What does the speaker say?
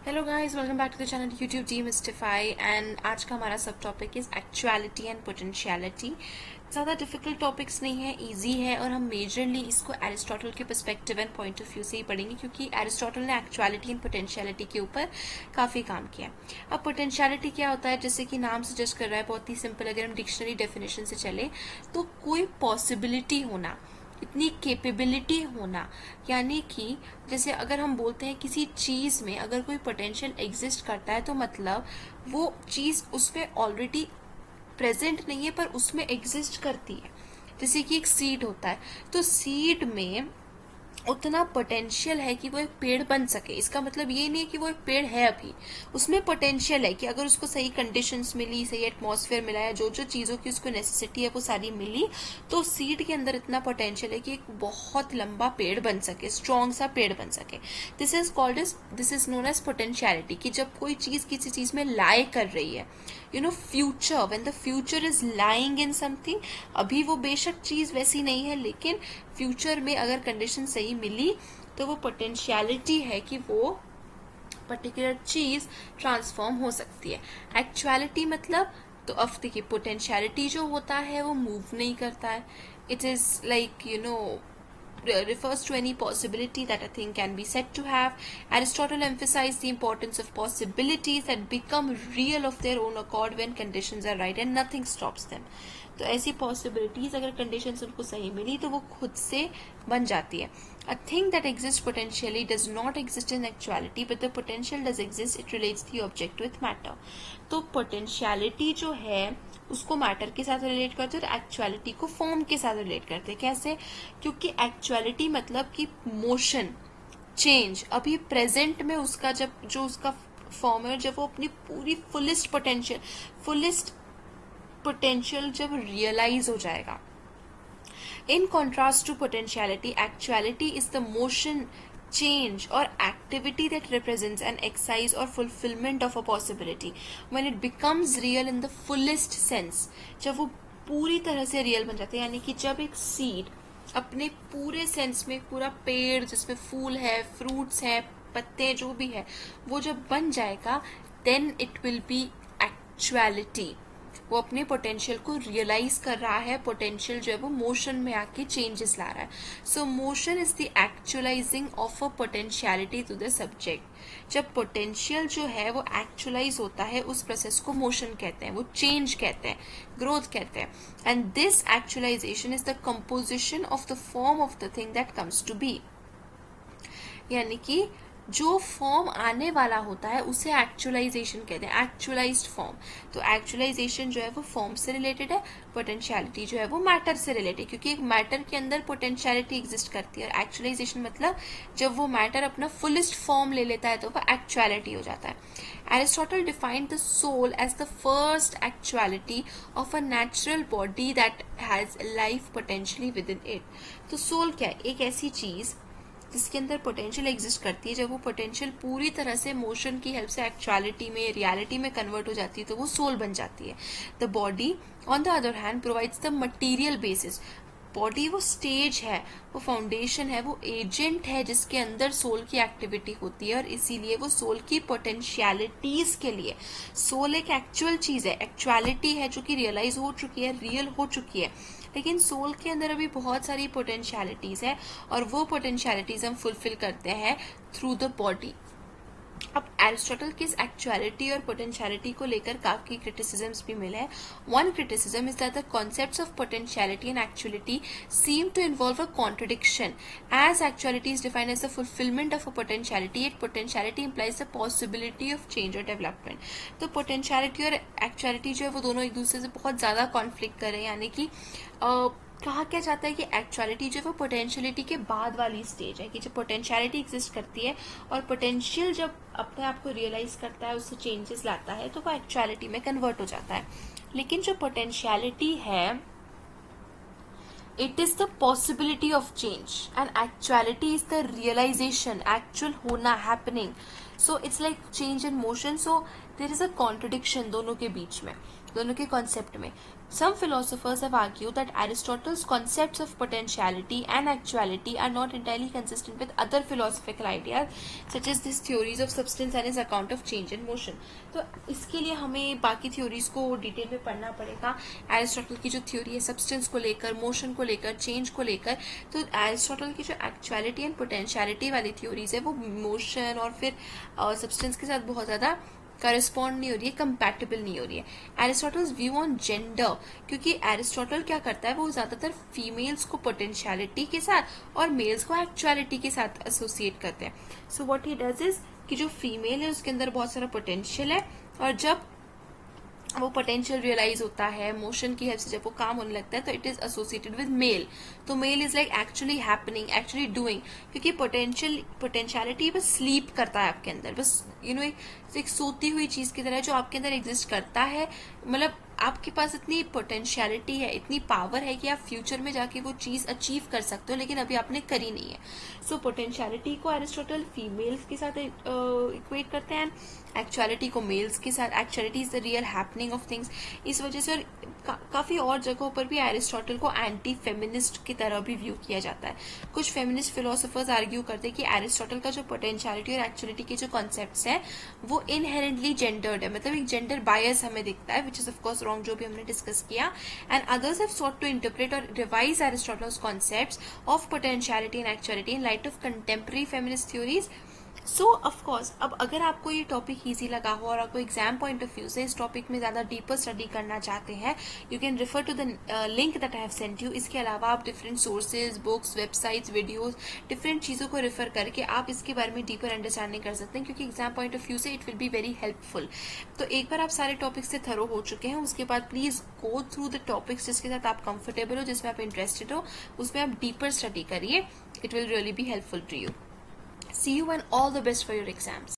Hello guys, welcome back to the channel YouTube demystify. And आज का हमारा sub topic is actuality and potentiality. ज़्यादा difficult topics नहीं है, इजी है, और हम मेजरली इसको एरिस्टोटल के perspective and point of view से ही पढ़ेंगे क्योंकि एरिस्टोटल ने एक्चुअलिटी एंड पोटेंशियलिटी के ऊपर काफ़ी काम किया। अब पोटेंशियलिटी क्या होता है, जैसे कि नाम सजेस्ट कर रहा है, बहुत ही सिंपल। अगर हम डिक्शनरी डेफिनेशन से चले तो कोई पॉसिबिलिटी होना, इतनी कैपेबिलिटी होना, यानी कि जैसे अगर हम बोलते हैं किसी चीज में अगर कोई पोटेंशियल एग्जिस्ट करता है तो मतलब वो चीज उसमें ऑलरेडी प्रेजेंट नहीं है पर उसमें एग्जिस्ट करती है। जैसे कि एक सीड होता है, तो सीड में उतना पोटेंशियल है कि वो एक पेड़ बन सके। इसका मतलब ये नहीं है कि वो एक पेड़ है, अभी उसमें पोटेंशियल है कि अगर उसको सही कंडीशंस मिली, सही एटमॉस्फेयर मिला है, जो जो चीज़ों की उसको नेसेसिटी है वो सारी मिली, तो सीड के अंदर इतना पोटेंशियल है कि एक बहुत लंबा पेड़ बन सके, स्ट्रॉन्ग सा पेड़ बन सके। This is known as potentiality, कि जब कोई चीज़ किसी चीज़ में लाई कर रही है, future, when the future is lying in something. अभी वो बेशक चीज वैसी नहीं है, लेकिन फ्यूचर में अगर कंडीशन सही मिली तो वो पोटेंशियलिटी है कि वो पर्टिकुलर चीज ट्रांसफॉर्म हो सकती है। एक्चुअलिटी मतलब, तो अब देखिए, पोटेंशियलिटी जो होता है वो मूव नहीं करता है। It is like refers to any possibility that a thing can be said to have. Aristotle emphasized the importance of possibilities that become real of their own accord when conditions are right and nothing stops them. तो ऐसी possibilities अगर conditions उनको सही मिली तो वो खुद से बन जाती है। A thing that exists potentially does not exist in actuality, but the potential does exist. It relates the object with matter. तो पोटेंशियलिटी जो है उसको मैटर के साथ रिलेट करते हैं और एक्चुअलिटी को फॉर्म के साथ रिलेट करते हैं। कैसे? क्योंकि एक्चुअलिटी मतलब कि मोशन, चेंज, अभी प्रेजेंट में उसका जब जो उसका फॉर्म है, जब वो अपनी पूरी फुलेस्ट पोटेंशियल जब रियलाइज हो जाएगा। In contrast to potentiality, actuality is the motion, change or activity that represents an exercise or fulfillment of a possibility when it becomes real in the fullest sense. जब वो पूरी तरह से real बन जाते हैं, यानी कि जब एक सीड अपने पूरे सेंस में, पूरा पेड़ जिसमें फूल है, फ्रूट्स है, पत्ते जो भी है, वो जब बन जाएगा, then it will be actuality. वो अपने पोटेंशियल को रियलाइज कर रहा है। पोटेंशियल जो है वो मोशन में आके चेंजेस ला रहा है। So motion is the actualising of a potentiality to the subject. जब पोटेंशियल जो है वो एक्चुअलाइज होता है, उस प्रोसेस को मोशन कहते हैं, वो चेंज कहते हैं, ग्रोथ कहते हैं। And this actualization is the composition of the form of the thing that comes to be. यानी कि जो फॉर्म आने वाला होता है उसे एक्चुअलाइजेशन कहते हैं, एक्चुअलाइज्ड फॉर्म। तो एक्चुअलाइजेशन जो है वो फॉर्म से रिलेटेड है, पोटेंशियलिटी जो है वो मैटर से रिलेटेड, क्योंकि एक मैटर के अंदर पोटेंशियलिटी एग्जिस्ट करती है। और एक्चुअलाइजेशन मतलब जब वो मैटर अपना फुलेस्ट फॉर्म ले लेता है तो वो एक्चुअलिटी हो जाता है। Aristotle defined the soul as the first actuality of a natural body that has life potentially within it. तो सोल क्या है? एक ऐसी चीज जिसके अंदर पोटेंशियल एग्जिस्ट करती है। जब वो पोटेंशियल पूरी तरह से मोशन की हेल्प से एक्चुअलिटी में, रियलिटी में कन्वर्ट हो जाती है तो वो सोल बन जाती है। The body on the other hand provides the material basis. Body वो स्टेज है, वो फाउंडेशन है, वो एजेंट है जिसके अंदर सोल की एक्टिविटी होती है, और इसीलिए वो सोल की पोटेंशियलिटीज के लिए, सोल एक एक्चुअल चीज है, एक्चुअलिटी है जो कि रियलाइज हो चुकी है, रियल हो चुकी है, लेकिन सोल के अंदर अभी बहुत सारी पोटेंशियलिटीज है और वो पोटेंशियलिटीज हम फुलफिल करते हैं थ्रू द बॉडी। अब एरिस्टोटल की इस एक्चुअलिटी और पोटेंशियलिटी को लेकर काफी क्रिटिसिजम्स भी मिले हैं। One criticism is that the concepts of potentiality and actuality seem to involve a contradiction. As actuality is defined as the fulfillment of a potentiality, yet potentiality implies the possibility of change or development. तो potentiality और actuality जो है वो दोनों एक दूसरे से बहुत ज्यादा कॉन्फ्लिक्ट कर रहे हैं, यानी कि कहा क्या जाता है कि एक्चुअलिटी जो है वो पोटेंशियलिटी के बाद वाली स्टेज है, कि जब पोटेंशियलिटी एग्जिस्ट करती है और पोटेंशियल जब अपने आप को रियलाइज करता है, उससे चेंजेस लाता है, तो वो एक्चुअलिटी में कन्वर्ट हो जाता है। लेकिन जो पोटेंशियलिटी है, it is the possibility of change and actuality is the realisation, actual होना, happening. So it's like change in motion. So there is a contradiction दोनों के बीच में, दोनों के कॉन्सेप्ट में। Some philosophers have argued that Aristotle's concepts of potentiality and actuality are not entirely consistent with other philosophical ideas, such as his theories of substance and his account of change and motion. तो इसके लिए हमें बाकी theories को detail में पढ़ना पड़ेगा. Aristotle की जो थ्योरी है सब्सटेंस को लेकर, मोशन को लेकर, चेंज को लेकर, तो एरिस्टोटल की जो एक्चुअलिटी एंड पोटेंशियलिटी वाली थ्योरीज है वो मोशन और फिर सब्सटेंस के साथ बहुत ज्यादा करस्पॉन्ड नहीं हो रही है, कंपैटिबल नहीं हो रही है. एरिस्टोटल्स व्यू ऑन जेंडर, क्योंकि एरिस्टोटल क्या करता है वो ज्यादातर फीमेल्स को पोटेंशियलिटी के साथ और मेल्स को एक्चुअलिटी के साथ एसोसिएट करते हैं. So what he does is कि जो फीमेल है उसके अंदर बहुत सारा पोटेंशियल है, और जब वो पोटेंशियल रियलाइज होता है मोशन की हेल्प से, जब वो काम होने लगता है तो it is associated with male. तो male is like actually happening, actually doing, क्योंकि पोटेंशियलिटी बस स्लीप करता है आपके अंदर, बस एक सोती हुई चीज की तरह जो आपके अंदर एग्जिस्ट करता है. मतलब आपके पास इतनी पोटेंशियलिटी है, इतनी पावर है कि आप फ्यूचर में जाके वो चीज अचीव कर सकते हो, लेकिन अभी आपने करी नहीं है. सो पोटेंशियलिटी को एरिस्टोटल फीमेल्स के साथ इक्वेट करते हैं, एक्चुअलिटी को मेल्स के साथ. Actuality is the real happening of things. इस वजह से और काफी और जगहों पर भी एरिस्टोटल को एंटी फेमिनिस्ट की तरह भी व्यू किया जाता है. कुछ फेमिनिस्ट फिलोसोफर्स आर्ग्यू करते हैं कि एरिस्टोटल का जो पोटेंशियलिटी और एक्चुअलिटी के जो कॉन्सेप्ट्स हैं वो इनहेरेंटली जेंडर्ड है, मतलब एक जेंडर बायस हमें दिखता है, which is of course wrong, जो भी हमने डिस्कस किया. And others have sought to interpret or revise Aristotle's concepts of potentiality and actuality in light of contemporary feminist theories. So of course अब अगर आपको ये टॉपिक ईजी लगा हो और आपको एग्जाम पॉइंट ऑफ व्यू से इस टॉपिक में ज्यादा डीपर स्टडी करना चाहते हैं, you can refer to the link that I have sent you. इसके अलावा आप different sources, books, websites, videos, different चीजों को रेफर करके आप इसके बारे में डीपर अंडरस्टैंडिंग कर सकते हैं, क्योंकि एग्जाम पॉइंट ऑफ व्यू से it will be very helpful. तो एक बार आप सारे टॉपिक से थरो हो चुके हैं, उसके बाद please go through the topics जिसके साथ आप कंफर्टेबल हो, जिसमें आप इंटरेस्टेड हो, उसमें आप डीपर स्टडी करिए. It will really be helpful to you. See you and all the best for your exams.